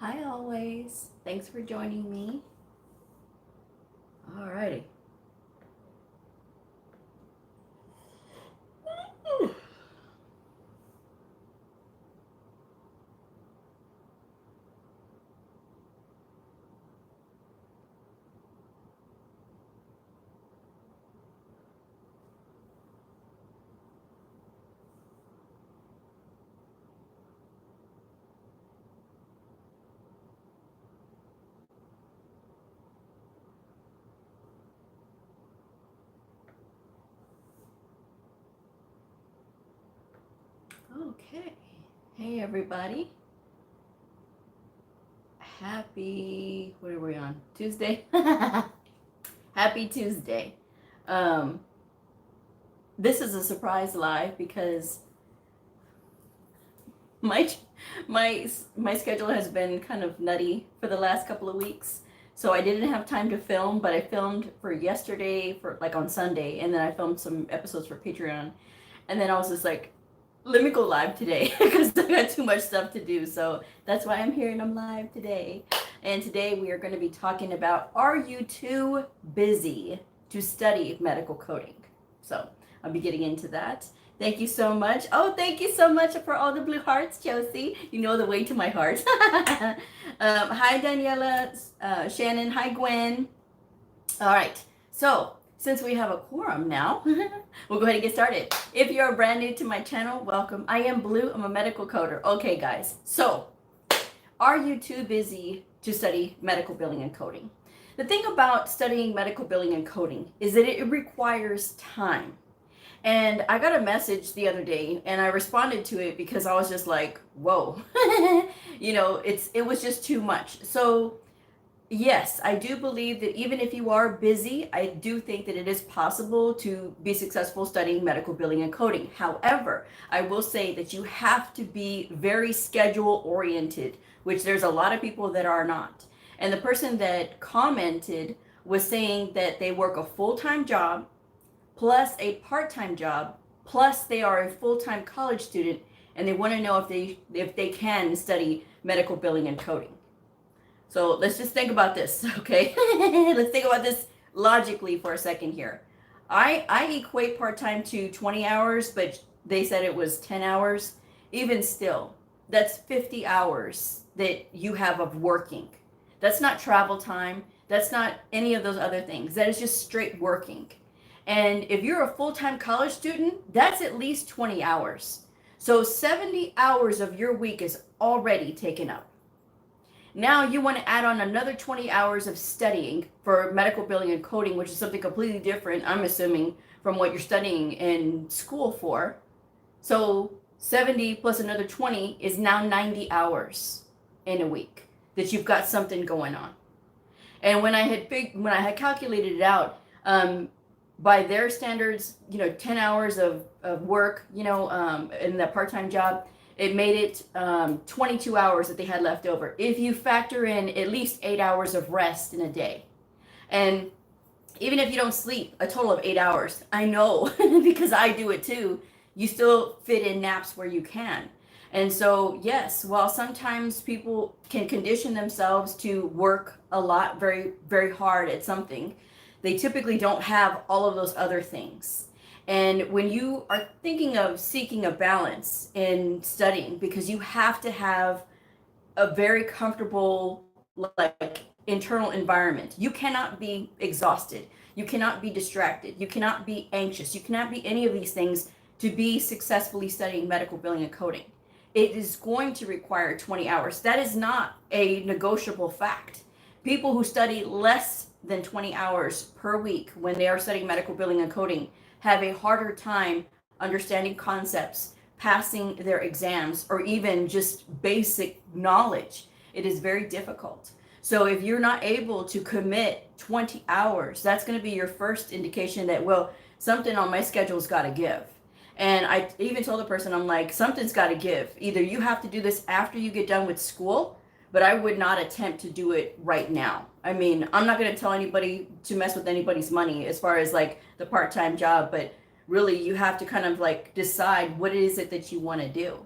Hi, always. Thanks for joining me. Alrighty. Okay. Hey, everybody. What are we on? Tuesday? Happy Tuesday. Um, this is a surprise live because my my schedule has been kind of nutty for the last couple of weeks. So I didn't have time to film, but I filmed for yesterday for like on Sunday, and then I filmed some episodes for Patreon. And then I was just like, let me go live today because I got too much stuff to do. So that's why I'm here and I'm live today. And today we are going to be talking about, are you too busy to study medical coding? So I'll be getting into that. Thank you so much. Oh, thank you so much for all the blue hearts, Chelsea. You know the way to my heart. Hi, Daniela, Shannon. Hi, Gwen. All right. So since we have a quorum now, we'll go ahead and get started. If you're brand new to my channel, welcome. I am Blue. I'm a medical coder. Okay, guys. So are you too busy to study medical billing and coding? The thing about studying medical billing and coding is that it requires time. And I got a message the other day and I responded to it because I was just like, whoa, it was just too much. So yes, I do believe that even if you are busy, I do think that it is possible to be successful studying medical billing and coding. However, I will say that you have to be very schedule oriented, which there's a lot of people that are not. And the person that commented was saying that they work a full-time job plus a part-time job plus they are a full-time college student, and they want to know if they can study medical billing and coding. So let's just think about this, okay? Let's think about this logically for a second here. I equate part-time to 20 hours, but they said it was 10 hours. Even still, that's 50 hours that you have of working. That's not travel time. That's not any of those other things. That is just straight working. And if you're a full-time college student, that's at least 20 hours. So 70 hours of your week is already taken up. Now you want to add on another 20 hours of studying for medical billing and coding, which is something completely different, I'm assuming, from what you're studying in school for. So 70 plus another 20 is now 90 hours in a week that you've got something going on. And when I had calculated it out, by their standards, 10 hours of work, in the part-time job, it made it 22 hours that they had left over. If you factor in at least 8 hours of rest in a day. And even if you don't sleep a total of 8 hours, I know because I do it too, you still fit in naps where you can. And so, yes, while sometimes people can condition themselves to work a lot, very, very hard at something, they typically don't have all of those other things. And when you are thinking of seeking a balance in studying, because you have to have a very comfortable, like, internal environment, you cannot be exhausted, you cannot be distracted, you cannot be anxious, you cannot be any of these things to be successfully studying medical billing and coding. It is going to require 20 hours. That is not a negotiable fact. People who study less than 20 hours per week when they are studying medical billing and coding have a harder time understanding concepts, passing their exams, or even just basic knowledge. It is very difficult. So if you're not able to commit 20 hours, that's going to be your first indication that, well, something on my schedule's got to give. And I even told the person, I'm like, something's got to give. Either you have to do this after you get done with school, but I would not attempt to do it right now. I mean, I'm not going to tell anybody to mess with anybody's money as far as like the part-time job, but really you have to kind of like decide what is it that you want to do.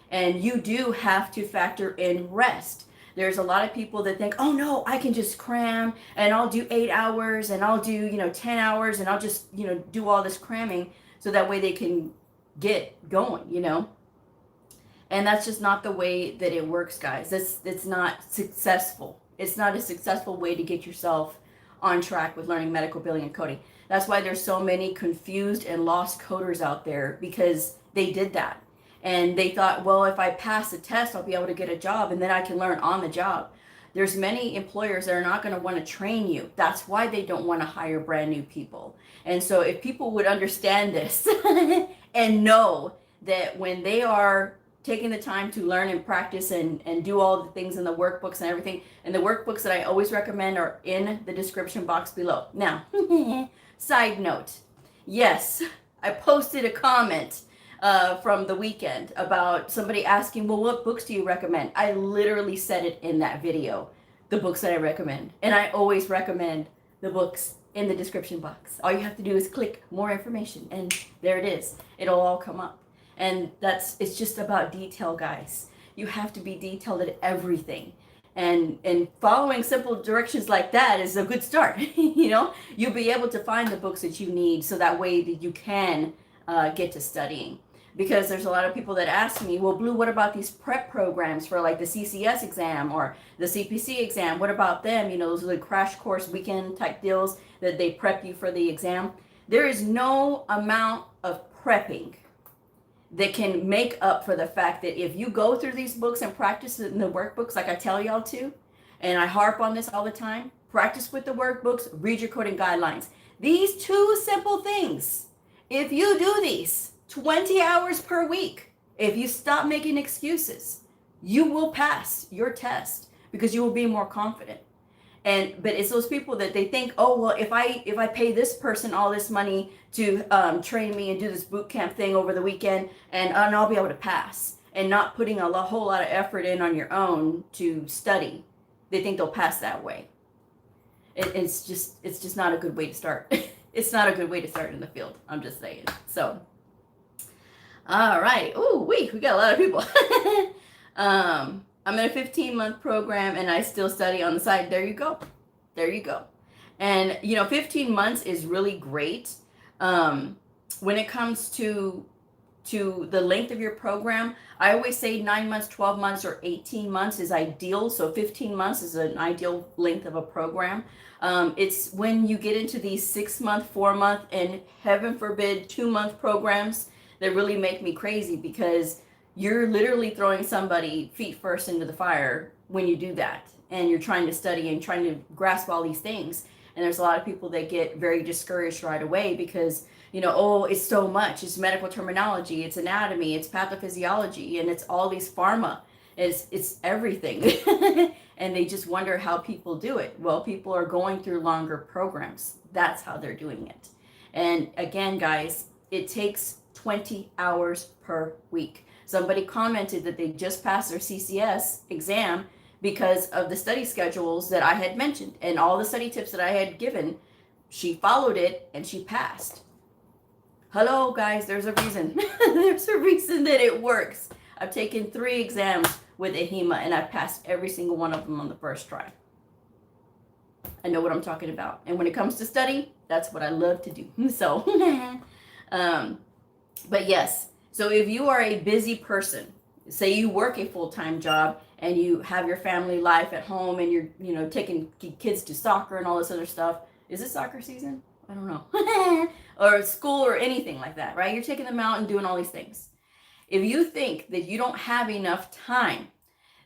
And you do have to factor in rest. There's a lot of people that think, oh no, I can just cram and I'll do 8 hours and I'll do, 10 hours and I'll just, do all this cramming so that way they can get going. And that's just not the way that it works, guys. It's not successful. It's not a successful way to get yourself on track with learning medical billing and coding. That's why there's so many confused and lost coders out there, because they did that. And they thought, well, if I pass the test, I'll be able to get a job and then I can learn on the job. There's many employers that are not going to want to train you. That's why they don't want to hire brand new people. And so if people would understand this and know that when they are taking the time to learn and practice and do all the things in the workbooks and everything, and the workbooks that I always recommend are in the description box below. Now, side note, yes, I posted a comment from the weekend about somebody asking, well, what books do you recommend? I literally said it in that video, the books that I recommend. And I always recommend the books in the description box. All you have to do is click more information and there it is. It'll all come up. And it's just about detail, guys. You have to be detailed at everything. And following simple directions like that is a good start. You'll be able to find the books that you need so that way that you can get to studying. Because there's a lot of people that ask me, well, Blue, what about these prep programs for like the CCS exam or the CPC exam? What about them? Those are the crash course weekend type deals that they prep you for the exam. There is no amount of prepping that can make up for the fact that if you go through these books and practice in the workbooks like I tell y'all to, and I harp on this all the time, practice with the workbooks, read your coding guidelines. These two simple things, if you do these 20 hours per week, if you stop making excuses, you will pass your test because you will be more confident. But it's those people that they think, oh, well, if I pay this person all this money to train me and do this boot camp thing over the weekend, and I'll be able to pass, and not putting a whole lot of effort in on your own to study, they think they'll pass that way. It's just not a good way to start. It's not a good way to start in the field. I'm just saying. So, all right. Ooh, we got a lot of people. I'm in a 15-month program and I still study on the side. There you go. And 15 months is really great. When it comes to the length of your program, I always say 9 months, 12 months, or 18 months is ideal. So 15 months is an ideal length of a program. It's when you get into these 6-month, 4-month, and heaven forbid 2-month programs that really make me crazy, because you're literally throwing somebody feet first into the fire when you do that. And you're trying to study and trying to grasp all these things. And there's a lot of people that get very discouraged right away because, oh, it's so much. It's medical terminology, it's anatomy, it's pathophysiology, and it's all these pharma. It's everything. And they just wonder how people do it. Well, people are going through longer programs. That's how they're doing it. And again, guys, it takes 20 hours per week. Somebody commented that they just passed their CCS exam because of the study schedules that I had mentioned and all the study tips that I had given. She followed it and she passed. Hello, guys, there's a reason. There's a reason that it works. I've taken 3 exams with AHEMA and I've passed every single one of them on the first try. I know what I'm talking about. And when it comes to study, that's what I love to do. So, but yes, so if you are a busy person, say you work a full-time job and you have your family life at home and you're, taking kids to soccer and all this other stuff. Is it soccer season? I don't know. Or school or anything like that, right? You're taking them out and doing all these things. If you think that you don't have enough time,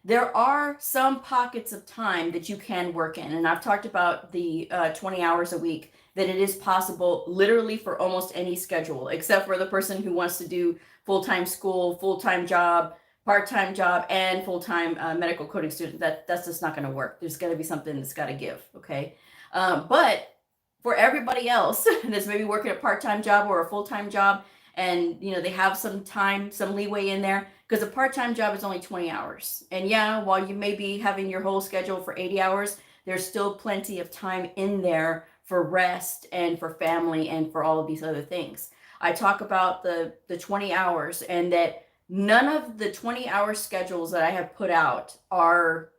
there are some pockets of time that you can work in. And I've talked about the 20 hours a week, that it is possible literally for almost any schedule, except for the person who wants to do full-time school, full-time job, part-time job, and full-time medical coding student. That's just not going to work. There's got to be something that's got to give, okay? But for everybody else that's maybe working a part-time job or a full-time job, and they have some time, some leeway in there, because a part-time job is only 20 hours. And yeah, while you may be having your whole schedule for 80 hours, there's still plenty of time in there for rest and for family and for all of these other things. I talk about the 20 hours, and that none of the 20-hour schedules that I have put out are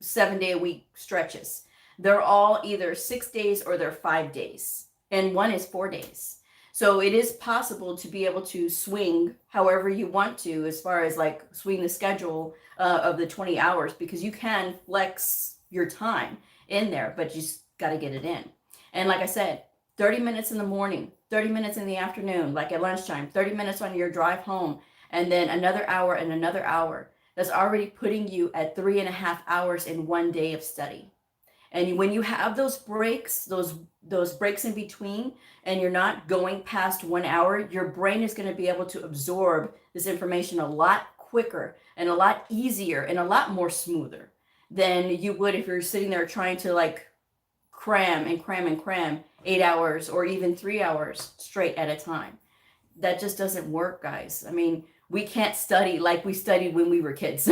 7-day-a-week stretches. They're all either 6 days or they're 5 days, and one is 4 days. So it is possible to be able to swing however you want to, as far as like swing the schedule of the 20 hours, because you can flex your time in there, but you just got to get it in. And like I said, 30 minutes in the morning, 30 minutes in the afternoon, like at lunchtime, 30 minutes on your drive home, and then another hour and another hour. That's already putting you at 3.5 hours in one day of study. And when you have those breaks, those breaks in between, and you're not going past 1 hour, your brain is going to be able to absorb this information a lot quicker and a lot easier and a lot more smoother than you would if you're sitting there trying to like cram and cram and cram 8 hours or even 3 hours straight at a time. That just doesn't work, guys. I mean, we can't study like we studied when we were kids.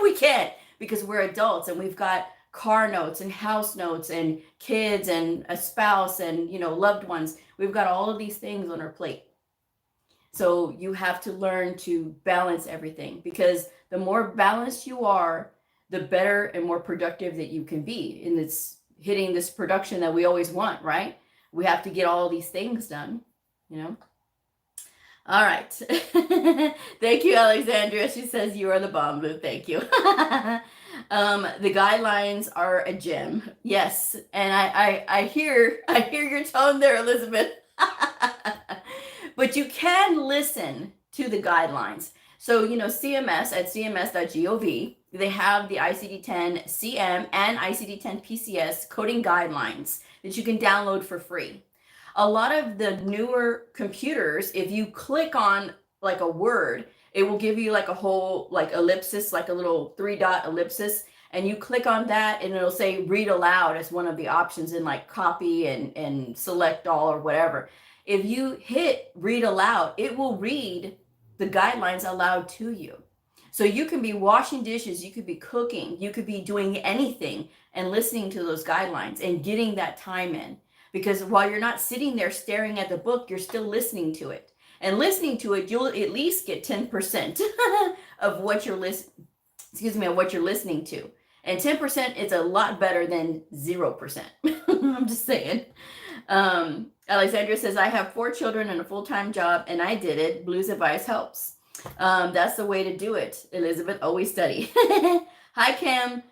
We can't, because we're adults and we've got car notes and house notes and kids and a spouse and, you know, loved ones. We've got all of these things on our plate. So you have to learn to balance everything, because the more balanced you are, the better and more productive that you can be in this hitting this production that we always want, right? We have to get all these things done, you know. All right. Thank you, Alexandria. She says you are the bomb, Lou. Thank you. The guidelines are a gem. Yes. And I hear your tone there, Elizabeth. But you can listen to the guidelines. So, you know, CMS at cms.gov, they have the ICD-10 CM and ICD-10 PCS coding guidelines that you can download for free. A lot of the newer computers, if you click on like a word, it will give you like a whole like ellipsis, like a little 3-dot ellipsis, and you click on that and it'll say read aloud as one of the options in like copy and select all or whatever. If you hit read aloud, it will read the guidelines aloud to you. So you can be washing dishes, you could be cooking, you could be doing anything and listening to those guidelines and getting that time in. Because while you're not sitting there staring at the book, you're still listening to it. And listening to it, you'll at least get 10% of what you're listening to. And 10% is a lot better than 0%. I'm just saying. Alexandria says, I have 4 children and a full-time job, and I did it. Blue's advice helps. That's the way to do it. Elizabeth, always study. Hi, Cam.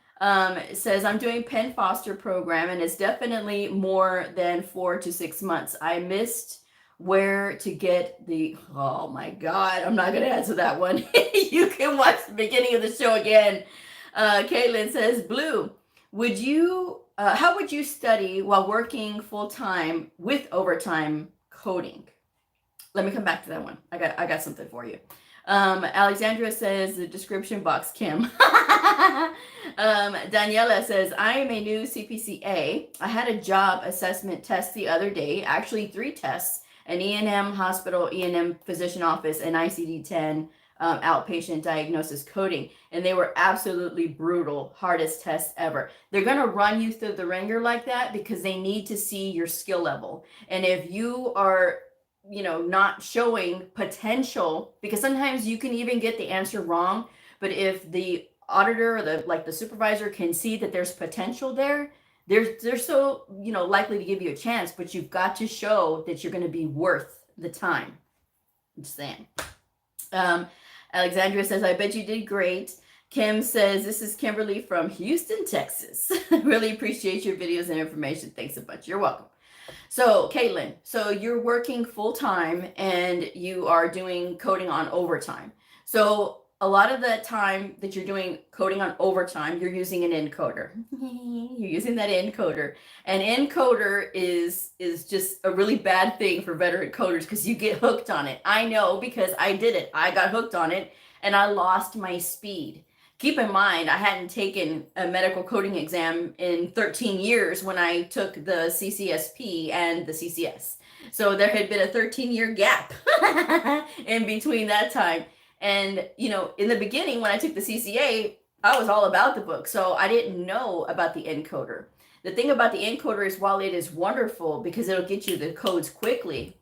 Says, I'm doing Penn Foster program, and it's definitely more than 4 to 6 months. I missed where to get the, oh my God, I'm not going to answer that one. You can watch the beginning of the show again. Caitlin says, Blue, would you, how would you study while working full-time with overtime coding? Let me come back to that one. I got something for you. Alexandra says the description box, Kim. Daniela says, I am a new CPCA. I had a job assessment test the other day, actually 3 tests, an E&M hospital, E&M physician office, and ICD-10 outpatient diagnosis coding. And they were absolutely brutal, hardest tests ever. They're going to run you through the ringer like that because they need to see your skill level. And if you are not showing potential, because sometimes you can even get the answer wrong, but if the auditor or the supervisor can see that there's potential there, they're so likely to give you a chance, but you've got to show that you're going to be worth the time. I'm just saying. Alexandria says, I bet you did great. Kim says, this is Kimberly from Houston, Texas. Really appreciate your videos and information. Thanks a bunch. You're welcome. So, Caitlin, so you're working full-time and you are doing coding on overtime. So a lot of the time that you're doing coding on overtime, you're using an encoder. You're using that encoder. And encoder is just a really bad thing for veteran coders because you get hooked on it. I know because I did it. I got hooked on it and I lost my speed. Keep in mind, I hadn't taken a medical coding exam in 13 years when I took the CCSP and the CCS. So there had been a 13-year gap in between that time. And, in the beginning, when I took the CCA, I was all about the book. So I didn't know about the encoder. The thing about the encoder is while it is wonderful because it'll get you the codes quickly,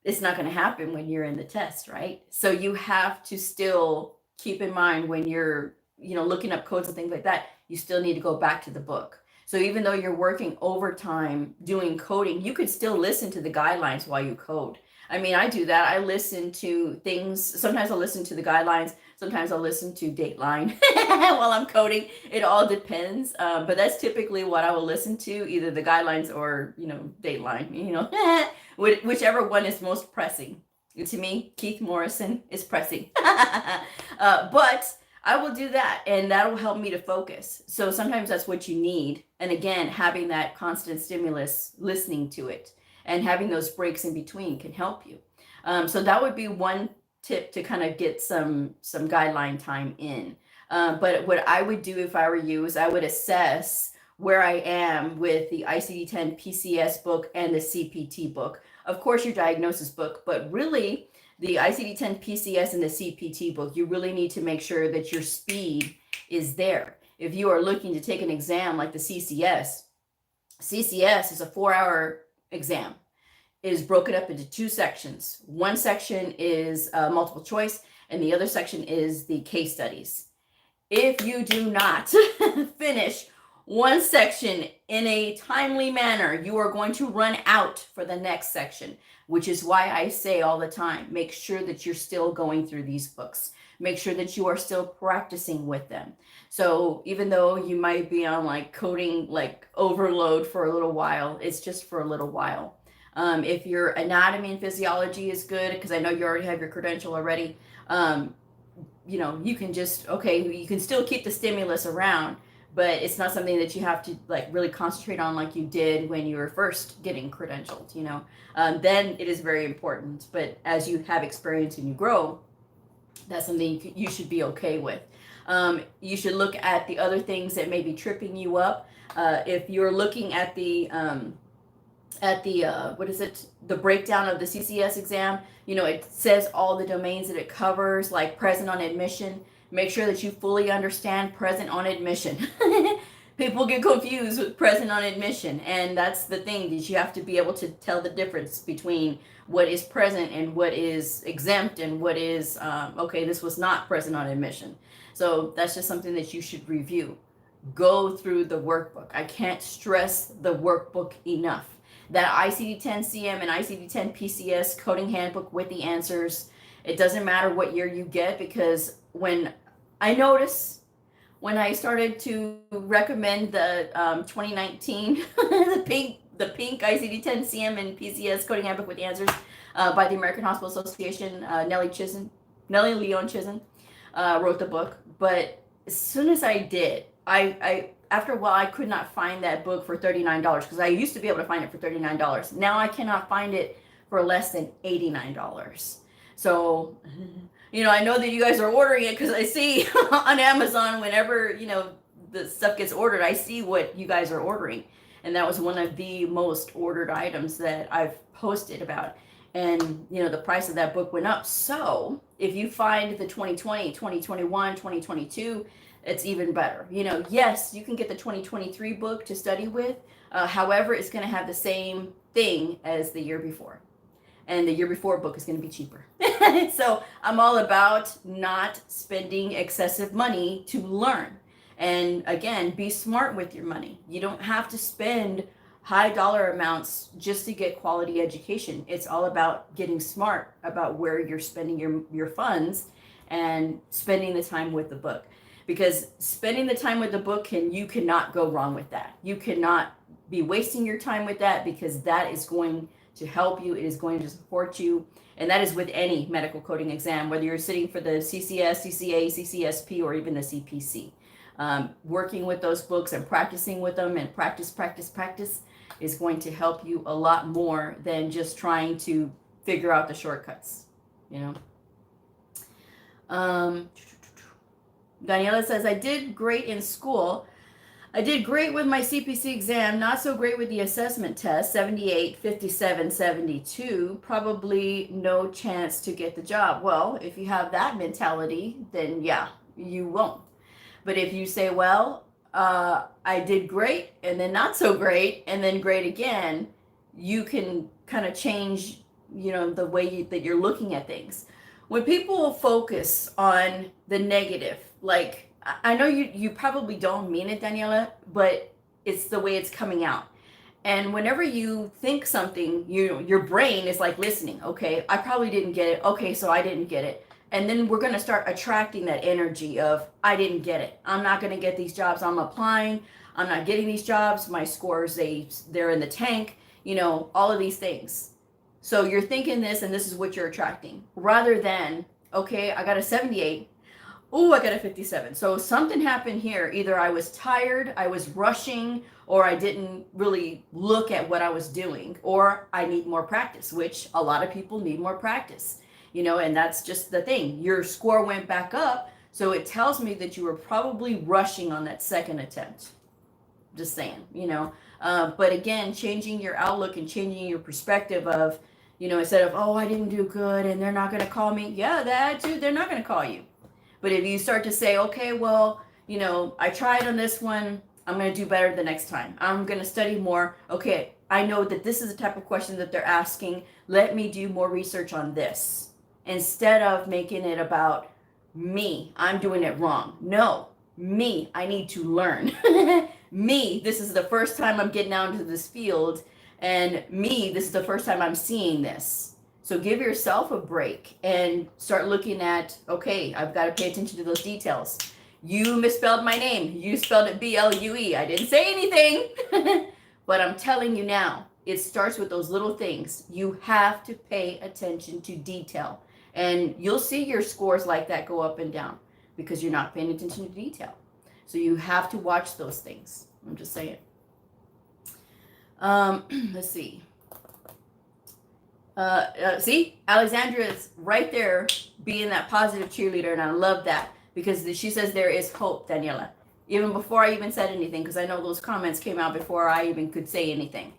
it's not going to happen when you're in the test, right? So you have to still keep in mind when you're, looking up codes and things like that, you still need to go back to the book. So even though you're working overtime doing coding, you could still listen to the guidelines while you code. I mean, I do that. I listen to things. Sometimes I'll listen to the guidelines. Sometimes I'll listen to Dateline while I'm coding. It all depends. But that's typically what I will listen to, either the guidelines or, Dateline, whichever one is most pressing. To me, Keith Morrison is pressing. But I will do that, and that'll help me to focus. So sometimes that's what you need. And again, having that constant stimulus, listening to it, and having those breaks in between can help you. So that would be one tip to kind of get some guideline time in. But what I would do if I were you is I would assess where I am with the ICD-10 PCS book and the CPT book. Of course, your diagnosis book, but really the ICD-10 PCS and the CPT book, you really need to make sure that your speed is there. If you are looking to take an exam like the CCS is a 4-hour exam. It is broken up into 2 sections. One section is multiple choice, and the other section is the case studies. If you do not finish one section in a timely manner, you are going to run out for the next section, which is why I say all the time, make sure that you're still going through these books. Make sure that you are still practicing with them. So even though you might be on like coding, like overload for a little while, it's just for a little while. If your anatomy and physiology is good, because I know you already have your credential already, you can just, you can still keep the stimulus around, but it's not something that you have to like really concentrate on like you did when you were first getting credentialed, then it is very important. But as you have experience and you grow, that's something you should be okay with. You should look at the other things that may be tripping you up. If you're looking at the the breakdown of the CCS exam, it says all the domains that it covers, like present on admission. Make sure that you fully understand present on admission. People get confused with present on admission, and that's the thing, that you have to be able to tell the difference between what is present and what is exempt and what is, this was not present on admission. So that's just something that you should review. Go through the workbook. I can't stress the workbook enough. That ICD-10-CM and ICD-10 PCS coding handbook with the answers, it doesn't matter what year you get, because when I started to recommend the 2019 the pink ICD-10-CM and PCS coding handbook with the answers by the American Hospital Association, Nellie Leon Chisholm wrote the book. But as soon as I did, I after a while, I could not find that book for $39, because I used to be able to find it for $39. Now I cannot find it for less than $89. So, I know that you guys are ordering it, because I see on Amazon, whenever, the stuff gets ordered, I see what you guys are ordering. And that was one of the most ordered items that I've posted about. And, the price of that book went up. So if you find the 2020, 2021, 2022, it's even better. Yes, you can get the 2023 book to study with. However, it's going to have the same thing as the year before. And the year before book is going to be cheaper. So I'm all about not spending excessive money to learn. And again, be smart with your money. You don't have to spend high dollar amounts just to get quality education. It's all about getting smart about where you're spending your funds and spending the time with the book. Because spending the time with the book, you cannot go wrong with that. You cannot be wasting your time with that, because that is going to help you. It is going to support you. And that is with any medical coding exam, whether you're sitting for the CCS, CCA, CCSP, or even the CPC. Working with those books and practicing with them and practice is going to help you a lot more than just trying to figure out the shortcuts, Daniela says, I did great in school. I did great with my CPC exam, not so great with the assessment test, 78, 57, 72, probably no chance to get the job. Well, if you have that mentality, then yeah, you won't. But if you say, well, I did great and then not so great and then great again, you can kind of change, the way that you're looking at things. When people focus on the negative, like I know you probably don't mean it, Daniela, but it's the way it's coming out. And whenever you think something, your brain is like listening. Okay, I probably didn't get it. Okay, so I didn't get it. And then we're going to start attracting that energy of, I didn't get it. I'm not going to get these jobs. I'm applying. I'm not getting these jobs. My scores, they're in the tank. All of these things. So you're thinking this, and this is what you're attracting. Rather than, okay, I got a 78. Oh, I got a 57. So something happened here. Either I was tired, I was rushing, or I didn't really look at what I was doing, or I need more practice, which a lot of people need more practice, and that's just the thing. Your score went back up, so it tells me that you were probably rushing on that second attempt. Just saying. But again, changing your outlook and changing your perspective of, instead of, oh, I didn't do good and they're not going to call me. Yeah, that too, they're not going to call you. But if you start to say, okay, well, I tried on this one, I'm going to do better the next time. I'm going to study more. Okay, I know that this is the type of question that they're asking. Let me do more research on this. Instead of making it about me, I'm doing it wrong. No, me, I need to learn. Me, this is the first time I'm getting out into this field. And me, this is the first time I'm seeing this. So give yourself a break and start looking at, okay, I've got to pay attention to those details. You misspelled my name. You spelled it B-L-U-E. I didn't say anything. But I'm telling you now, it starts with those little things. You have to pay attention to detail. And you'll see your scores like that go up and down because you're not paying attention to detail. So you have to watch those things. I'm just saying. Let's see. See, Alexandra is right there being that positive cheerleader, and I love that because she says there is hope, Daniela. Even before I even said anything, because I know those comments came out before I even could say anything.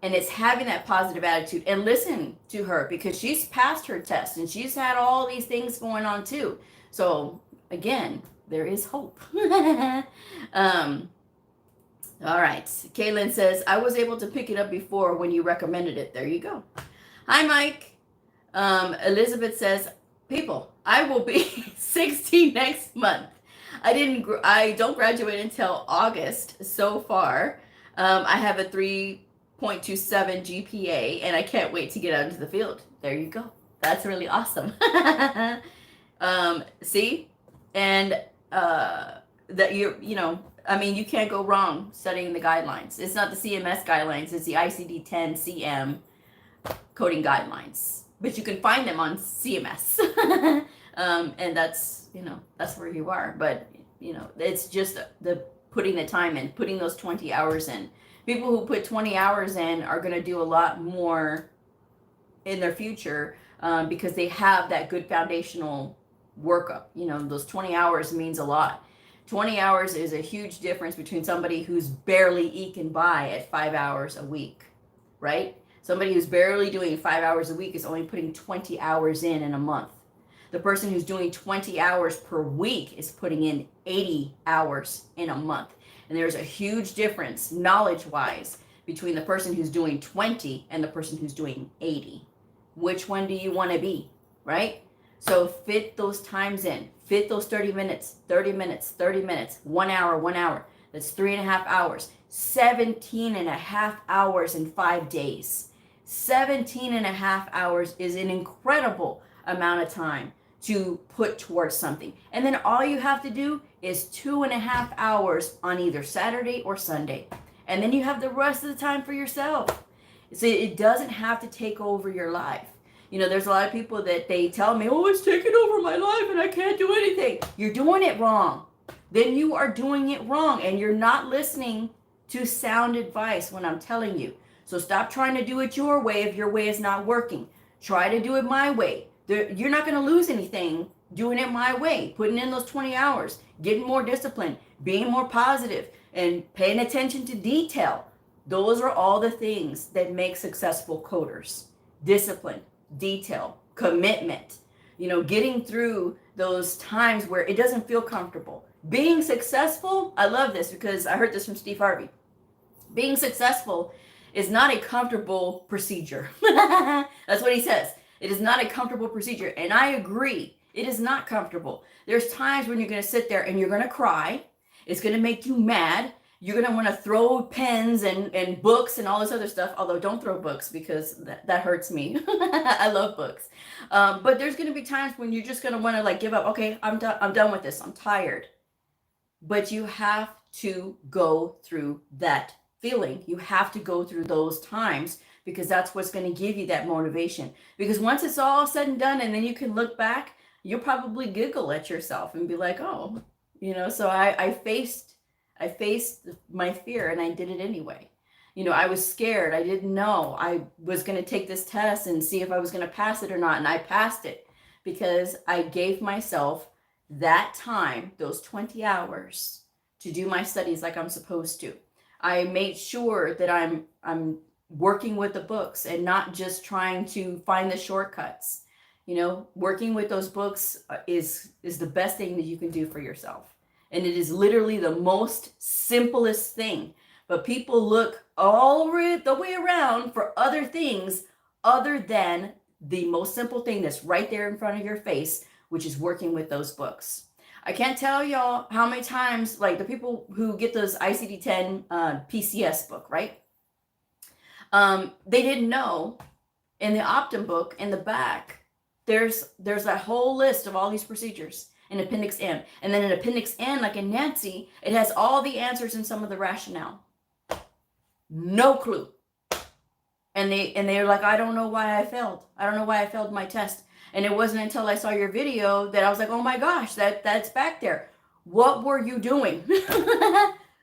And it's having that positive attitude and listen to her because she's passed her test and she's had all these things going on too. So again, there is hope. All right. Kaylin says, I was able to pick it up before when you recommended it. There you go. Hi, Mike. Elizabeth says, people, I will be 60 next month. I don't graduate until August so far. I have a 3.27 GPA and I can't wait to get out into the field. There you go. That's really awesome. See? And that you can't go wrong studying the guidelines. It's not the CMS guidelines, it's the ICD-10 CM coding guidelines, but you can find them on CMS. And that's where you are. But it's just the putting the time in, putting those 20 hours in. People who put 20 hours in are going to do a lot more in their future because they have that good foundational workup. Those 20 hours means a lot. 20 hours is a huge difference between somebody who's barely eking by at 5 hours a week, right? Somebody who's barely doing 5 hours a week is only putting 20 hours in a month. The person who's doing 20 hours per week is putting in 80 hours in a month. And there's a huge difference knowledge-wise between the person who's doing 20 and the person who's doing 80. Which one do you want to be, right? So fit those times in. Fit those 30 minutes, 30 minutes, 30 minutes, 1 hour, 1 hour. That's 3.5 hours. 17.5 hours in 5 days. 17.5 hours is an incredible amount of time to put towards something. And then all you have to do is 2.5 hours on either Saturday or Sunday. And then you have the rest of the time for yourself. So it doesn't have to take over your life. There's a lot of people that they tell me, oh, it's taking over my life and I can't do anything. You're doing it wrong. Then you are doing it wrong and you're not listening to sound advice when I'm telling you. So stop trying to do it your way if your way is not working. Try to do it my way. You're not going to lose anything doing it my way, putting in those 20 hours, getting more discipline, being more positive, and paying attention to detail. Those are all the things that make successful coders. Discipline, detail, commitment, getting through those times where it doesn't feel comfortable. Being successful, I love this because I heard this from Steve Harvey. Being successful is not a comfortable procedure. That's what he says. It is not a comfortable procedure. And I agree. It is not comfortable. There's times when you're going to sit there and you're going to cry. It's going to make you mad. You're going to want to throw pens and books and all this other stuff. Although don't throw books because that hurts me. I love books. But there's going to be times when you're just going to want to like give up. Okay, I'm done with this. I'm tired. But you have to go through that feeling. You have to go through those times because that's what's going to give you that motivation. Because once it's all said and done and then you can look back, you'll probably giggle at yourself and be like, oh, so I faced my fear and I did it anyway. I was scared. I didn't know. I was going to take this test and see if I was going to pass it or not. And I passed it because I gave myself that time, those 20 hours to do my studies like I'm supposed to. I made sure that I'm working with the books and not just trying to find the shortcuts. Working with those books is the best thing that you can do for yourself. And it is literally the most simplest thing. But people look all the way around for other things other than the most simple thing that's right there in front of your face, which is working with those books. I can't tell y'all how many times, like the people who get those ICD-10 PCS book, right? They didn't know in the Optum book in the back, there's that whole list of all these procedures in Appendix M. And then in Appendix N, like in Nancy, it has all the answers and some of the rationale. No clue. And they're like, I don't know why I failed. I don't know why I failed my test. And it wasn't until I saw your video that I was like, oh my gosh, that's back there. What were you doing?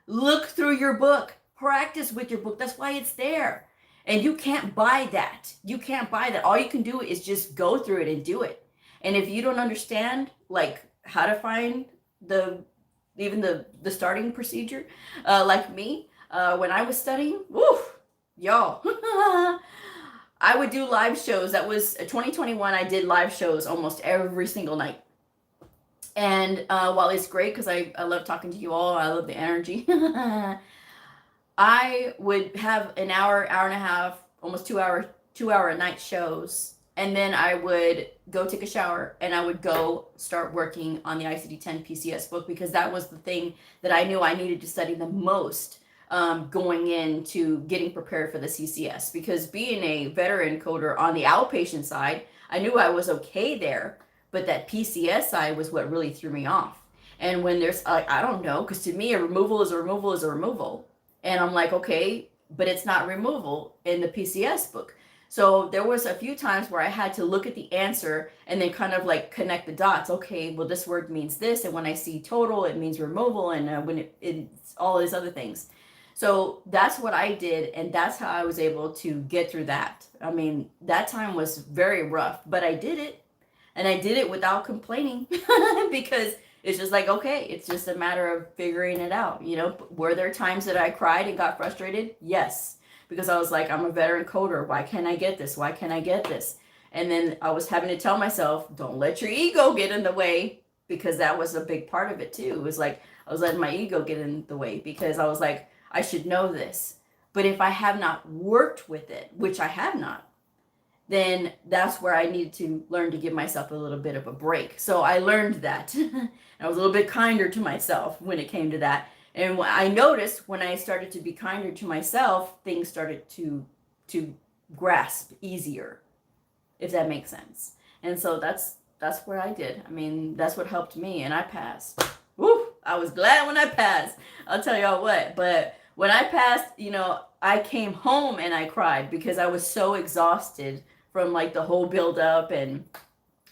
Look through your book. Practice with your book. That's why it's there. And you can't buy that. You can't buy that. All you can do is just go through it and do it. And if you don't understand like how to find even the starting procedure, like me, when I was studying, y'all, I would do live shows. That was 2021. I did live shows almost every single night. And while it's great because I love talking to you all, I love the energy. I would have an hour and a half, almost 2 hour night shows. And then I would go take a shower and I would go start working on the ICD-10 PCS book because that was the thing that I knew I needed to study the most going into getting prepared for the CCS. Because being a veteran coder on the outpatient side, I knew I was okay there, but that PCS side was what really threw me off. And when there's, I don't know, because to me, a removal is a removal is a removal. And I'm like, okay, but it's not removal in the PCS book. So there was a few times where I had to look at the answer and then kind of like connect the dots. Okay, well, this word means this. And when I see total, it means removal. And when it's all these other things. So that's what I did. And that's how I was able to get through that. I mean, that time was very rough, but I did it. And I did it without complaining because it's just like, okay, it's just a matter of figuring it out. Were there times that I cried and got frustrated? Yes. Because I was like, I'm a veteran coder. Why can't I get this? Why can't I get this? And then I was having to tell myself, don't let your ego get in the way, because that was a big part of it too. It was like, I was letting my ego get in the way because I was like, I should know this. But if I have not worked with it, which I have not, then that's where I needed to learn to give myself a little bit of a break. So I learned that. I was a little bit kinder to myself when it came to that. And I noticed when I started to be kinder to myself, things started to grasp easier, if that makes sense. And so that's what I did. I mean, that's what helped me, and I passed. Woo! I was glad when I passed. I'll tell y'all what. But when I passed, I came home and I cried because I was so exhausted from like the whole build up and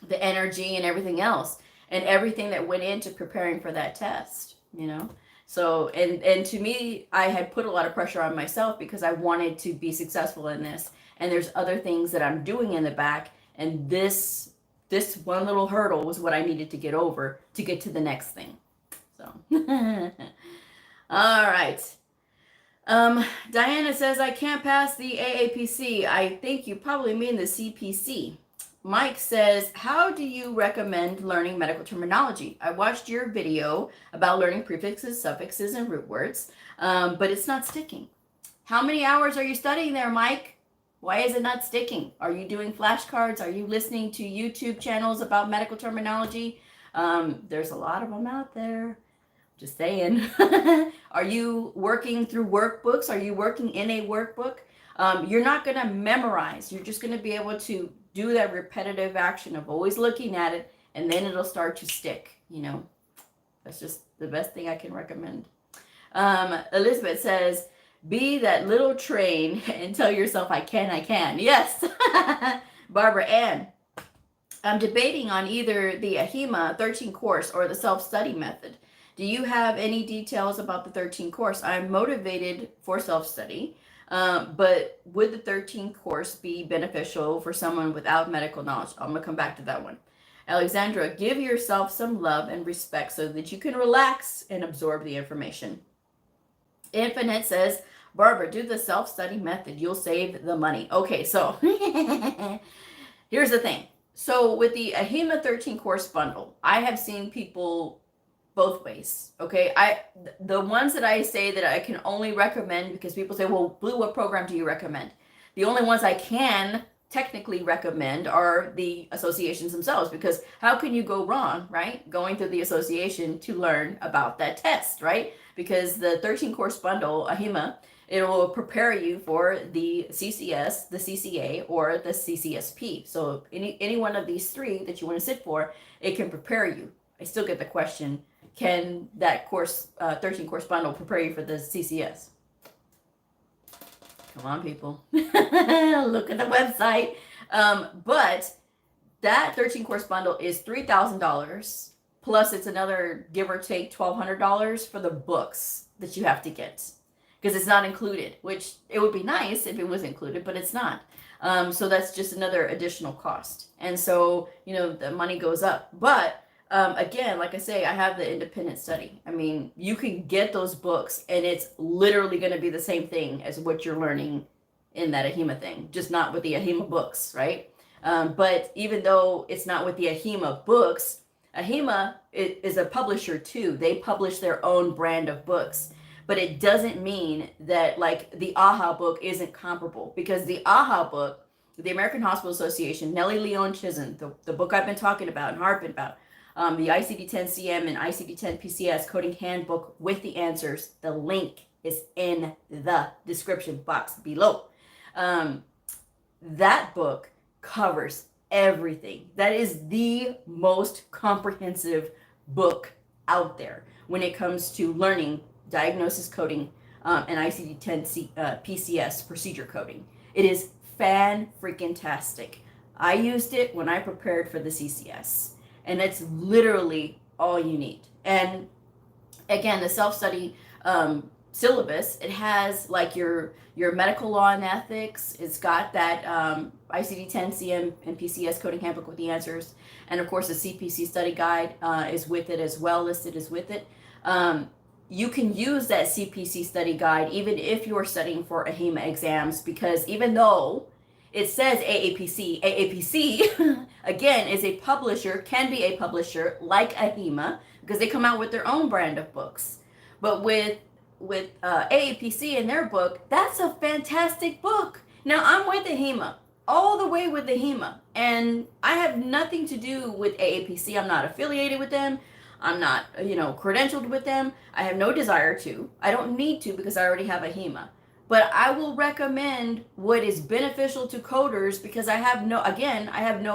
the energy and everything else and everything that went into preparing for that test, So, and to me, I had put a lot of pressure on myself because I wanted to be successful in this. And there's other things that I'm doing in the back. And this one little hurdle was what I needed to get over to get to the next thing. So, all right. Diana says, I can't pass the AAPC. I think you probably mean the CPC. Mike says, how do you recommend learning medical terminology? I watched your video about learning prefixes, suffixes, and root words, but it's not sticking. How many hours are you studying there, Mike? Why is it not sticking? Are you doing flashcards? Are you listening to YouTube channels about medical terminology? There's a lot of them out there. Just saying. Are you working through workbooks? Are you working in a workbook? You're not going to memorize. You're just going to be able to do that repetitive action of always looking at it, and then it'll start to stick. That's just the best thing I can recommend. Elizabeth says, be that little train and tell yourself, I can. Yes. Barbara Ann, I'm debating on either the AHIMA 13 course or the self-study method. Do you have any details about the 13 course? I'm motivated for self-study, but would the 13 course be beneficial for someone without medical knowledge? I'm going to come back to that one. Alexandra, give yourself some love and respect so that you can relax and absorb the information. Infinite says, Barbara, do the self-study method. You'll save the money. Okay, so here's the thing. So with the AHIMA 13 course bundle, I have seen people both ways. Okay, the ones that I say that I can only recommend, because people say, well, Blue, what program do you recommend? The only ones I can technically recommend are the associations themselves, because how can you go wrong, right? Going through the association to learn about that test, right? Because the 13 course bundle, AHIMA, it will prepare you for the CCS, the CCA, or the CCSP. So any one of these three that you want to sit for, it can prepare you. I still get the question, can that course, 13 course bundle prepare you for the CCS? Come on, people. Look at the website. But that 13 course bundle is $3,000, plus it's another give or take $1,200 for the books that you have to get, because it's not included, which it would be nice if it was included, but it's not. So that's just another additional cost. And so, the money goes up. But again, like I say, I have the independent study. I mean, you can get those books and it's literally going to be the same thing as what you're learning in that AHIMA thing, just not with the AHIMA books, right? But even though it's not with the AHIMA books, AHIMA is a publisher too. They publish their own brand of books. But it doesn't mean that like the AHA book isn't comparable, because the AHA book, the American Hospital Association, Nellie Leon Chisholm, the book I've been talking about and harping about, the ICD-10-CM and ICD-10-PCS coding handbook with the answers, the link is in the description box below. That book covers everything. That is the most comprehensive book out there when it comes to learning diagnosis coding and ICD-10 PCS procedure coding. It is fan-freaking-tastic. I used it when I prepared for the CCS, and it's literally all you need. And again, the self-study syllabus, it has like your medical law and ethics. It's got that ICD-10 CM and PCS coding handbook with the answers, and of course the CPC study guide is with it as well, listed as with it. You can use that CPC study guide even if you're studying for AHIMA exams, because even though it says AAPC, again, is a publisher, can be a publisher like AHIMA, because they come out with their own brand of books. But with AAPC in their book, that's a fantastic book. Now, I'm with AHIMA, all the way with AHIMA, and I have nothing to do with AAPC. I'm not affiliated with them. I'm not, credentialed with them. I have no desire to. I don't need to, because I already have AHIMA. But I will recommend what is beneficial to coders, because I have no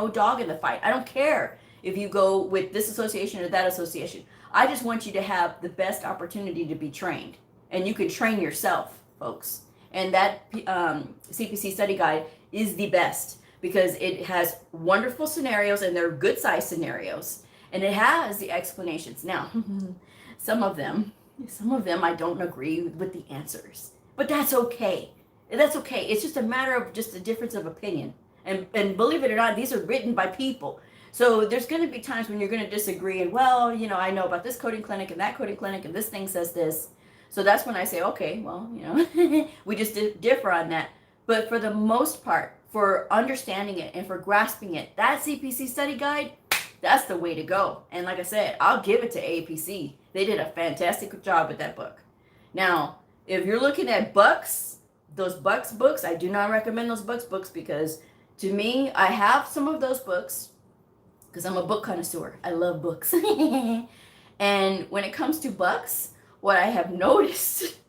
dog in the fight. I don't care if you go with this association or that association. I just want you to have the best opportunity to be trained. And you can train yourself, folks. And that CPC study guide is the best, because it has wonderful scenarios, and they're good size scenarios. And it has the explanations. Now, some of them I don't agree with the answers. But that's okay. That's okay. It's just a matter of just a difference of opinion. And believe it or not, these are written by people. So there's going to be times when you're going to disagree. And, well, I know about this coding clinic and that coding clinic, and this thing says this. So that's when I say, okay, well, we just differ on that. But for the most part, for understanding it and for grasping it, that CPC study guide, that's the way to go. And like I said, I'll give it to APC. They did a fantastic job with that book. Now, if you're looking at bucks, those Bucks books, I do not recommend those Bucks books because to me, I have some of those books because I'm a book connoisseur. I love books. And when it comes to Bucks, what I have noticed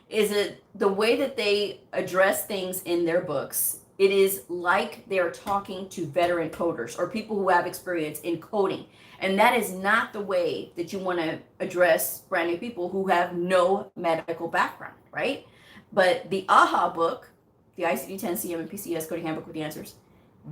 is that the way that they address things in their books, it is like they are talking to veteran coders or people who have experience in coding. And that is not the way that you want to address brand new people who have no medical background, right? But the AHA book, the ICD-10 CM and PCS Coding Handbook with the Answers,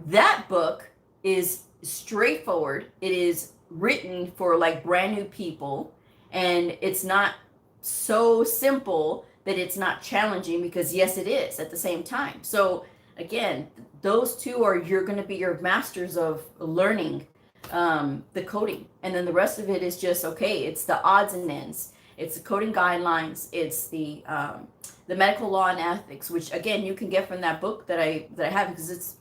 that book is straightforward. It is written for like brand new people, and it's not so simple that it's not challenging, because yes, it is at the same time. So again, those two are, you're going to be your masters of learning the coding, and then the rest of it is just, okay, it's the odds and ends, it's the coding guidelines, it's the medical law and ethics, which again you can get from that book that I have, because it's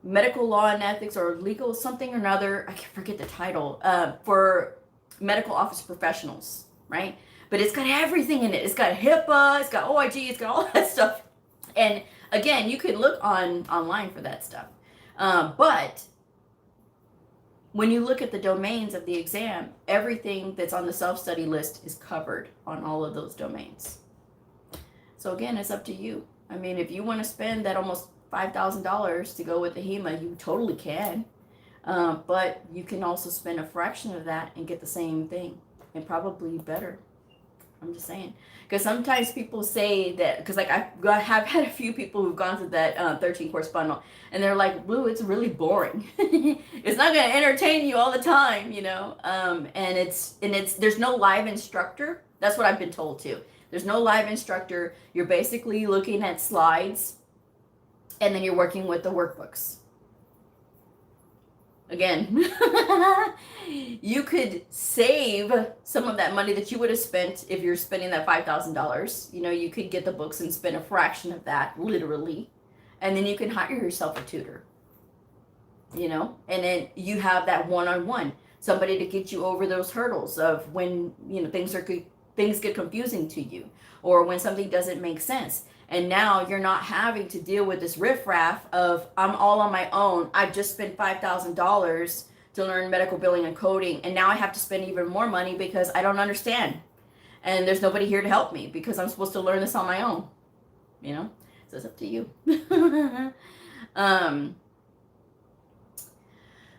medical law and ethics or legal something or another, I can't forget the title, for medical office professionals, right? But it's got everything in it. It's got HIPAA, it's got OIG, it's got all that stuff. And again, you can look online for that stuff. But when you look at the domains of the exam, everything that's on the self-study list is covered on all of those domains. So again, it's up to you. I mean, if you want to spend that almost $5,000 to go with the HEMA, you totally can. But you can also spend a fraction of that and get the same thing, and probably better. I'm just saying, because sometimes people say that, because like I have had a few people who've gone through that 13 course bundle, and they're like, Blue, it's really boring. It's not going to entertain you all the time, you know. And it's there's no live instructor. That's what I've been told too. There's no live instructor. You're basically looking at slides, and then you're working with the workbooks. Again, you could save some of that money that you would have spent if you're spending that $5,000. You know, you could get the books and spend a fraction of that, literally. And then you can hire yourself a tutor, you know, and then you have that one-on-one, somebody to get you over those hurdles of when, you know, things get confusing to you, or when something doesn't make sense. And now you're not having to deal with this riffraff of, I'm all on my own. I've just spent $5,000 to learn medical billing and coding, and now I have to spend even more money because I don't understand. And there's nobody here to help me because I'm supposed to learn this on my own. You know? So it's up to you.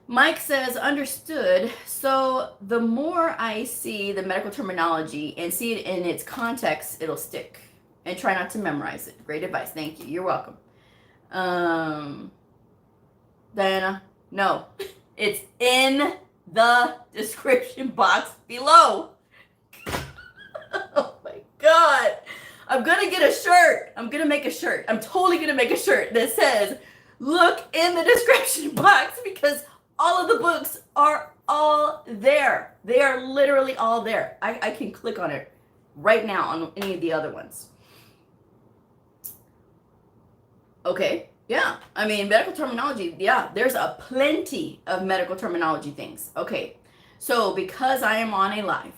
Mike says, understood. So the more I see the medical terminology and see it in its context, it'll stick. And try not to memorize it. Great advice. Thank you. You're welcome. Diana, no. It's in the description box below. Oh my God. I'm going to get a shirt. I'm going to make a shirt. I'm totally going to make a shirt that says, look in the description box, because all of the books are all there. They are literally all there. I can click on it right now on any of the other ones. Okay, yeah. I mean, medical terminology, yeah, there's a plenty of medical terminology things. Okay, so because I am on a live,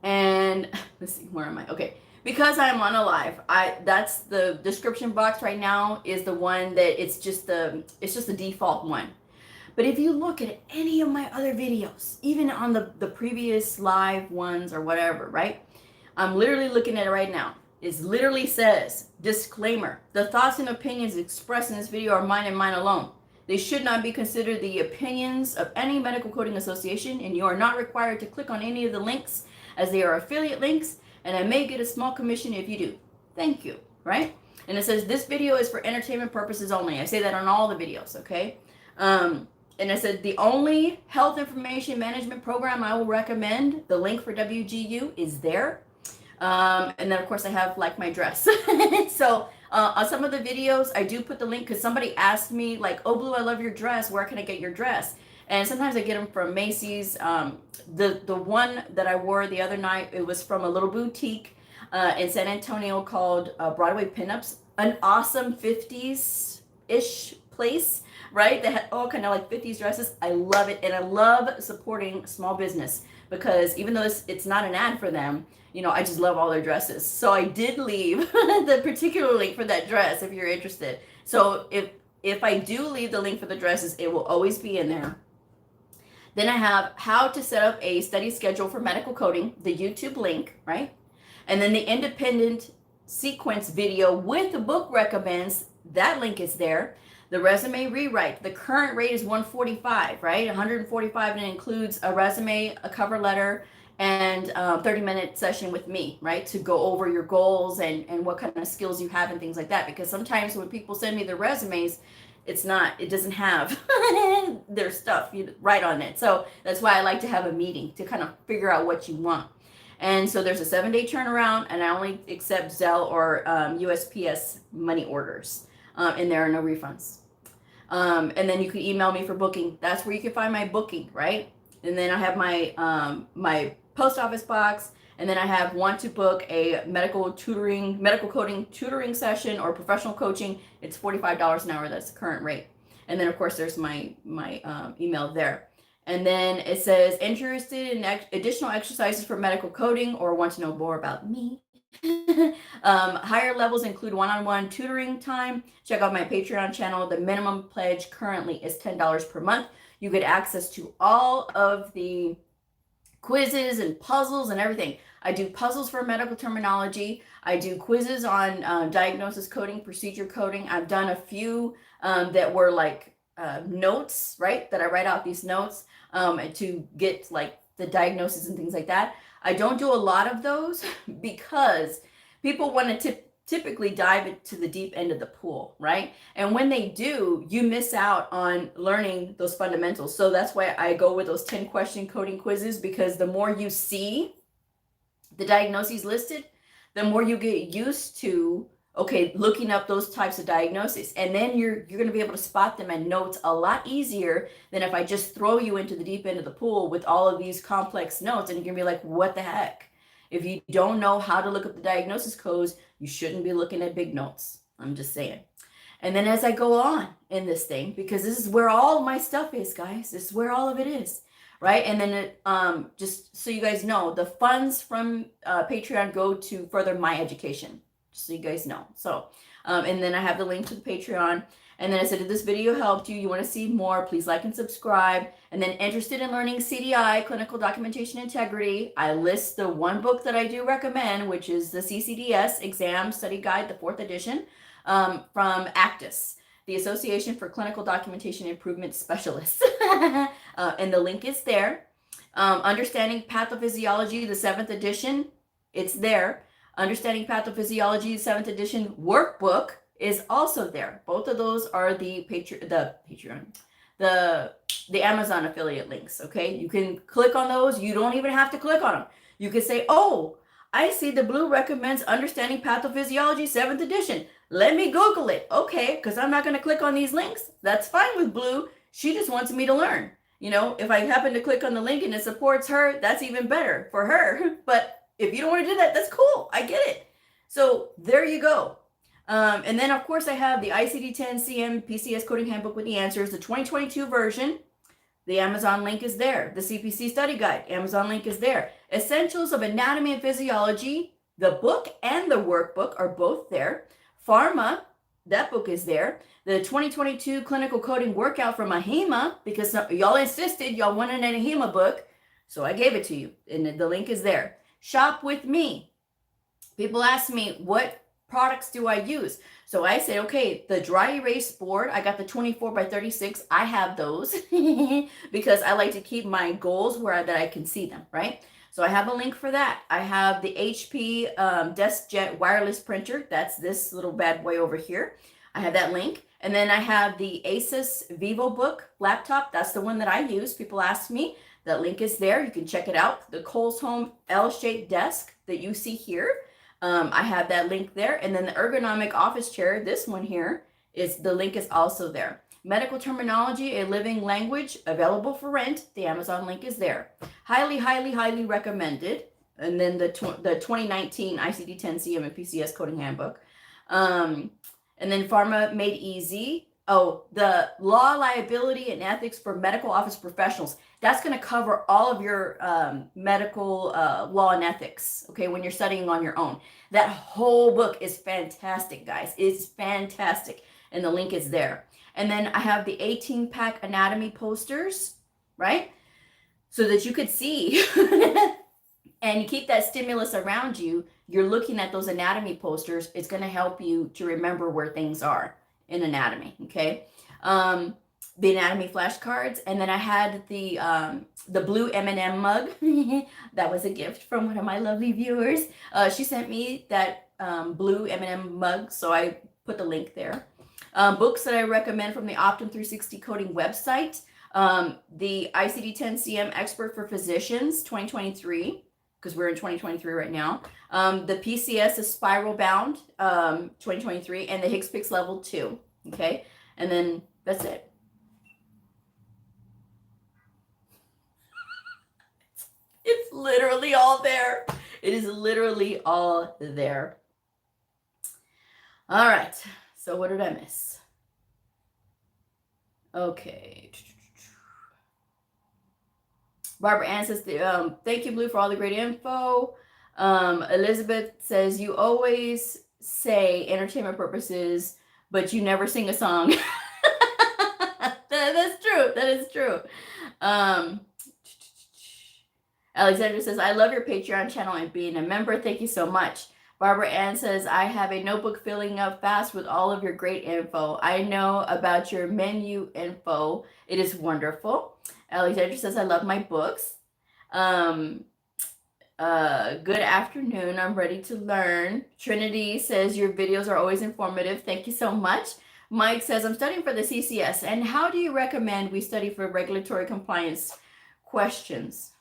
and let's see, where am I? Okay, because I am on a live, that's the description box right now is the one that it's just the default one. But if you look at any of my other videos, even on the previous live ones or whatever, right? I'm literally looking at it right now. It literally says, disclaimer, the thoughts and opinions expressed in this video are mine and mine alone. They should not be considered the opinions of any medical coding association, and you are not required to click on any of the links as they are affiliate links, and I may get a small commission if you do. Thank you, right? And it says, this video is for entertainment purposes only. I say that on all the videos, okay? And I said, the only health information management program I will recommend, the link for WGU is there. And then of course I have like my dress. So on some of the videos I do put the link, because somebody asked me like, oh Blue, I love your dress, where can I get your dress? And sometimes I get them from Macy's. The one that I wore the other night, it was from a little boutique in San Antonio called Broadway Pinups, an awesome 50s-ish place. right? They had all kind of like 50s dresses. I love it. And I love supporting small business because even though it's not an ad for them, you know, I just love all their dresses. So I did leave the particular link for that dress if you're interested. So if I do leave the link for the dresses, it will always be in there. Then I have how to set up a study schedule for medical coding, the YouTube link, right? And then the independent sequence video with the book recommends, that link is there. The resume rewrite, the current rate is 145, right? 145, and it includes a resume, a cover letter, and a 30-minute session with me, right? To go over your goals and what kind of skills you have and things like that. Because sometimes when people send me their resumes, it doesn't have their stuff right on it. So that's why I like to have a meeting to kind of figure out what you want. And so there's a 7-day turnaround, and I only accept Zelle or USPS money orders, and there are no refunds. And then you can email me for booking. That's where you can find my booking, right? And then I have my post office box, and then I have want to book a medical coding tutoring session or professional coaching. It's $45 an hour. That's the current rate. And then of course there's my email there. And then it says interested in additional exercises for medical coding or want to know more about me. Higher levels include one-on-one tutoring time. Check out my Patreon channel. The minimum pledge currently is $10 per month. You get access to all of the quizzes and puzzles and everything. I do puzzles for medical terminology. I do quizzes on diagnosis coding, procedure coding. I've done a few that were like notes, right? That I write out these notes to get like the diagnosis and things like that. I don't do a lot of those because people want to typically dive into the deep end of the pool, right? And when they do, you miss out on learning those fundamentals. So that's why I go with those 10 question coding quizzes, because the more you see the diagnoses listed, the more you get used to, okay, looking up those types of diagnoses. And then you're going to be able to spot them in notes a lot easier than if I just throw you into the deep end of the pool with all of these complex notes, and you're going to be like, what the heck? If you don't know how to look up the diagnosis codes, you shouldn't be looking at big notes. I'm just saying. And then as I go on in this thing, because this is where all my stuff is, guys, this is where all of it is, right? And then just so you guys know, the funds from Patreon go to further my education, just so you guys know. So, and then I have the link to the Patreon. And then I said, if this video helped you, you want to see more, please like and subscribe. And then interested in learning CDI, Clinical Documentation Integrity, I list the one book that I do recommend, which is the CCDS Exam Study Guide, the 4th edition, from ACTIS, the Association for Clinical Documentation Improvement Specialists. And the link is there. Understanding Pathophysiology, the 7th edition, it's there. Understanding Pathophysiology, 7th edition workbook is also there. Both of those are the Amazon affiliate links, okay? You can click on those. You don't even have to click on them. You can say, oh, I see the Blue recommends Understanding Pathophysiology 7th edition. Let me Google it. Okay, because I'm not going to click on these links. That's fine with Blue. She just wants me to learn. You know, if I happen to click on the link and it supports her, that's even better for her. But if you don't want to do that, that's cool. I get it. So there you go. And then, of course, I have the ICD-10 PCS Coding Handbook with the answers, the 2022 version. The Amazon link is there. The CPC Study Guide, Amazon link is there. Essentials of Anatomy and Physiology, the book and the workbook are both there. Pharma, that book is there. The 2022 Clinical Coding Workout from AHIMA, because y'all insisted y'all wanted an AHIMA book, so I gave it to you, and the link is there. Shop with me. People ask me, what products do I use? So I said, okay, the dry erase board, I got the 24x36. I have those because I like to keep my goals that I can see them, right? So I have a link for that. I have the HP DeskJet wireless printer. That's this little bad boy over here. I have that link. And then I have the Asus VivoBook laptop. That's the one that I use. People ask me. That link is there. You can check it out. The Coles Home L-shaped desk that you see here. I have that link there. And then the ergonomic office chair, this one here, the link is also there. Medical Terminology, a Living Language, available for rent. The Amazon link is there. Highly, highly, highly recommended. And then the 2019 ICD-10 CM and PCS Coding Handbook. And then Pharma Made Easy, Oh, the law, liability, and ethics for medical office professionals. That's going to cover all of your medical law and ethics, okay, when you're studying on your own. That whole book is fantastic, guys. It's fantastic. And the link is there. And then I have the 18-pack anatomy posters, right? So that you could see. And you keep that stimulus around you. You're looking at those anatomy posters. It's going to help you to remember where things are in anatomy, okay? The anatomy flashcards, and then I had the blue M&M mug. That was a gift from one of my lovely viewers. She sent me that blue M&M mug, so I put the link there. Books that I recommend from the Optum 360 Coding website. The ICD-10-CM Expert for Physicians 2023, because we're in 2023 right now. The PCS is Spiral Bound 2023, and the HCPCS Level 2. Okay, and then that's it. It's literally all there. It is literally all there. All right, so what did I miss? Okay. Barbara Ann says, thank you, Blue, for all the great info. Elizabeth says, you always say entertainment purposes, but you never sing a song. That's true. That is true. Alexandra says, I love your Patreon channel and being a member. Thank you so much. Barbara Ann says, I have a notebook filling up fast with all of your great info. I know about your menu info. It is wonderful. Alexandra says, I love my books. Good afternoon. I'm ready to learn. Trinity says, your videos are always informative. Thank you so much. Mike says, I'm studying for the CCS. And how do you recommend we study for regulatory compliance questions?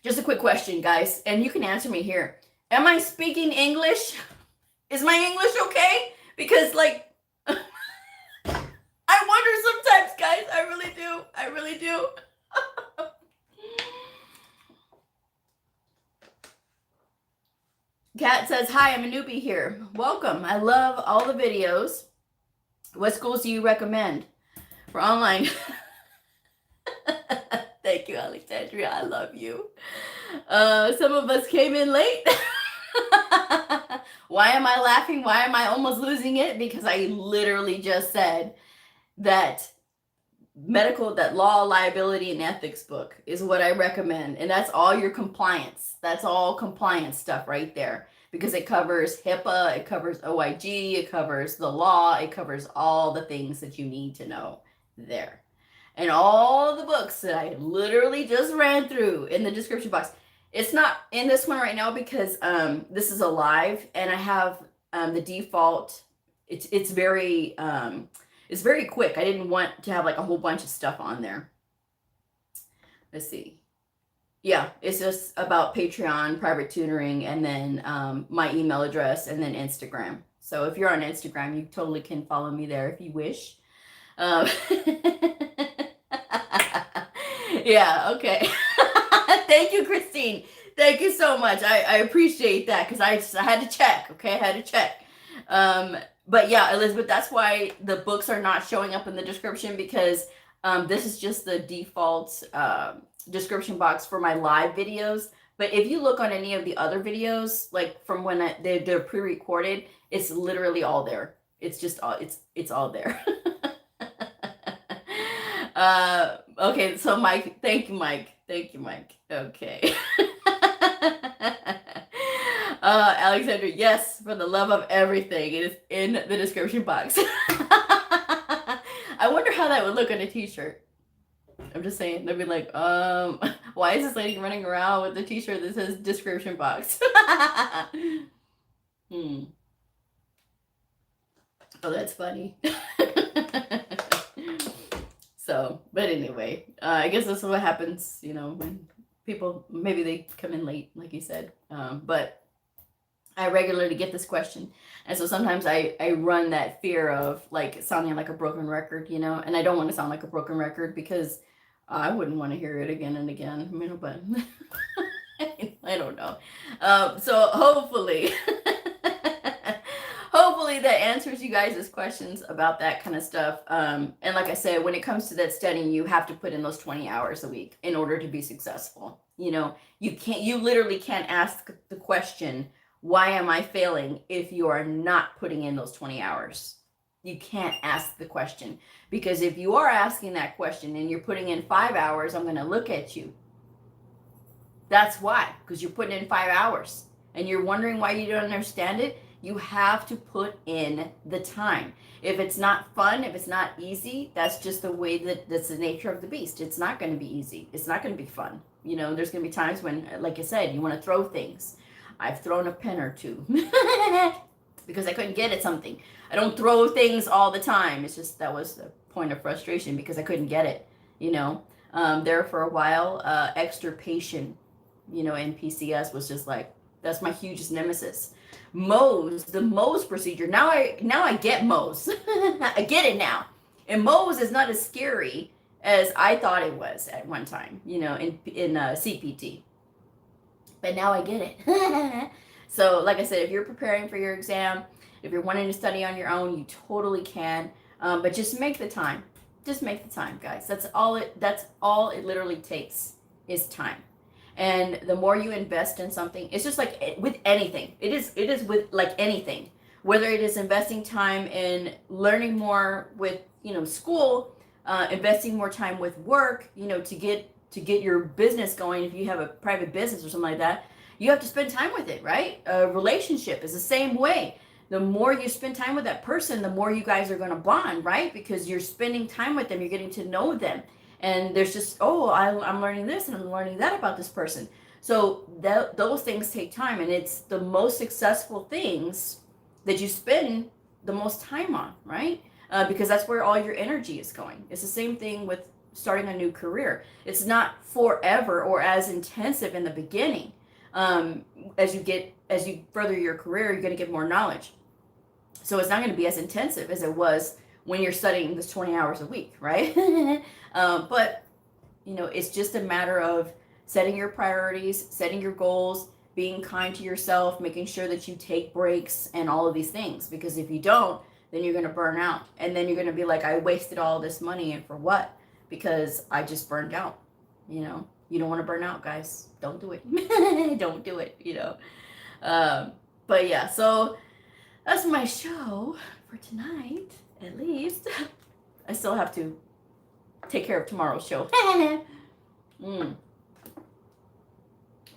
Just a quick question, guys, and you can answer me here. Am I speaking English? Is my English okay? Because, like, I wonder sometimes, guys. I really do. I really do. Kat says, hi, I'm a newbie here. Welcome. I love all the videos. What schools do you recommend for online? Thank you, Alexandria. I love you. Some of us came in late. Why am I laughing? Why am I almost losing it? Because I literally just said that that law, liability, and ethics book is what I recommend. And that's all your compliance. That's all compliance stuff right there. Because it covers HIPAA, it covers OIG, it covers the law, it covers all the things that you need to know there. And all the books that I literally just ran through in the description box. It's not in this one right now because this is a live, and I have the default. It's very quick. I didn't want to have like a whole bunch of stuff on there. Let's see. Yeah, it's just about Patreon, private tutoring, and then my email address, and then Instagram. So if you're on Instagram, you totally can follow me there if you wish. Yeah, okay. Thank you, Christine. Thank you so much. I appreciate that because I had to check, okay? I had to check. But yeah, Elizabeth, that's why the books are not showing up in the description because this is just the default description box for my live videos. But if you look on any of the other videos, like from when they're pre-recorded, it's literally all there. It's just all, it's all there. Okay, so Mike, thank you, Mike. Thank you, Mike. Okay. Alexandra, yes, for the love of everything. It is in the description box. I wonder how that would look on a t-shirt. I'm just saying, they'd be like, why is this lady running around with the t-shirt that says description box? Oh, that's funny. So, but anyway, I guess that's what happens, you know, when people, maybe they come in late, like you said. But I regularly get this question. And so sometimes I run that fear of like sounding like a broken record, you know, and I don't want to sound like a broken record because I wouldn't want to hear it again and again, but I don't know. So hopefully, hopefully that answers you guys' questions about that kind of stuff. And like I said, when it comes to that studying, you have to put in those 20 hours a week in order to be successful. You literally can't ask the question, why am I failing, if you are not putting in those 20 hours. You can't ask the question, because if you are asking that question and you're putting in 5 hours, I'm going to look at you. That's why, because you're putting in 5 hours and you're wondering why you don't understand it. You have to put in the time. If it's not fun, if it's not easy, that's just the way that's the nature of the beast. It's not going to be easy. It's not going to be fun. There's going to be times when, like I said, you want to throw things. I've thrown a pen or two because I couldn't get at something. I don't throw things all the time. It's just that was the point of frustration because I couldn't get it. There for a while, extirpation, in PCS was just like, that's my hugest nemesis. The Mohs procedure. Now I get Mohs. I get it now. And Mohs is not as scary as I thought it was at one time, in CPT. But now I get it. So like I said, if you're preparing for your exam, if you're wanting to study on your own, you totally can. But just make the time. Just make the time, guys. That's all it literally takes is time. And the more you invest in something, it's just like with anything. It is with like anything. Whether it is investing time in learning more with, school, investing more time with work, to get your business going. If you have a private business or something like that, you have to spend time with it, right? A relationship is the same way. The more you spend time with that person, the more you guys are going to bond, right? Because you're spending time with them, you're getting to know them. And there's just, I'm learning this and I'm learning that about this person. So those things take time, and it's the most successful things that you spend the most time on, right? Because that's where all your energy is going. It's the same thing with starting a new career. It's not forever or as intensive in the beginning. As you further your career, you're going to get more knowledge. So it's not going to be as intensive as it was when you're studying this 20 hours a week, right? But it's just a matter of setting your priorities, setting your goals, being kind to yourself, making sure that you take breaks and all of these things. Because if you don't, then you're going to burn out. And then you're going to be like, I wasted all this money, and for what? Because I just burned out. You don't want to burn out, guys. Don't do it. Don't do it, But yeah, so that's my show for tonight, at least. I still have to take care of tomorrow's show.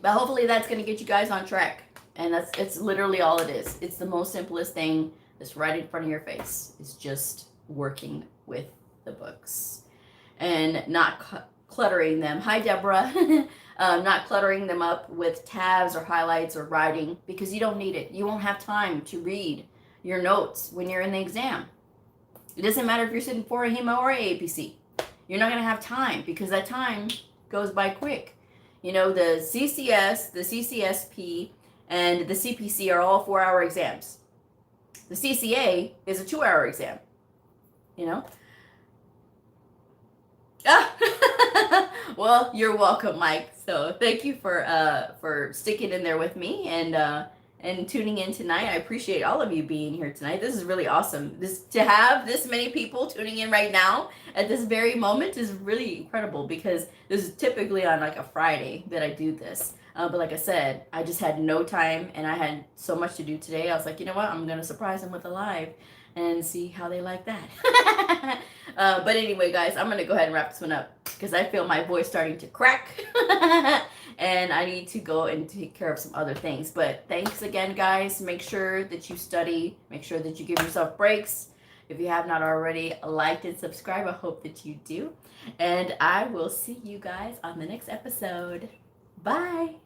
But hopefully that's going to get you guys on track. And it's literally all it is. It's the most simplest thing that's right in front of your face. It's just working with the books and not cluttering them. Hi, Deborah. Not cluttering them up with tabs or highlights or writing, because you don't need it. You won't have time to read your notes when you're in the exam. It doesn't matter if you're sitting for a HEMA or a APC. You're not going to have time, because that time goes by quick. The CCS, the CCSP, and the CPC are all 4-hour exams. The CCA is a 2-hour exam. Well, you're welcome, Mike. So thank you for sticking in there with me and tuning in tonight. I appreciate all of you being here tonight. This is really awesome. To have this many people tuning in right now at this very moment is really incredible, because this is typically on like a Friday that I do this. But like I said, I just had no time, and I had so much to do today. I was like, you know what? I'm going to surprise them with a live and see how they like that. But anyway, guys, I'm going to go ahead and wrap this one up, because I feel my voice starting to crack. And I need to go and take care of some other things. But thanks again, guys. Make sure that you study. Make sure that you give yourself breaks. If you have not already liked and subscribed, I hope that you do. And I will see you guys on the next episode. Bye.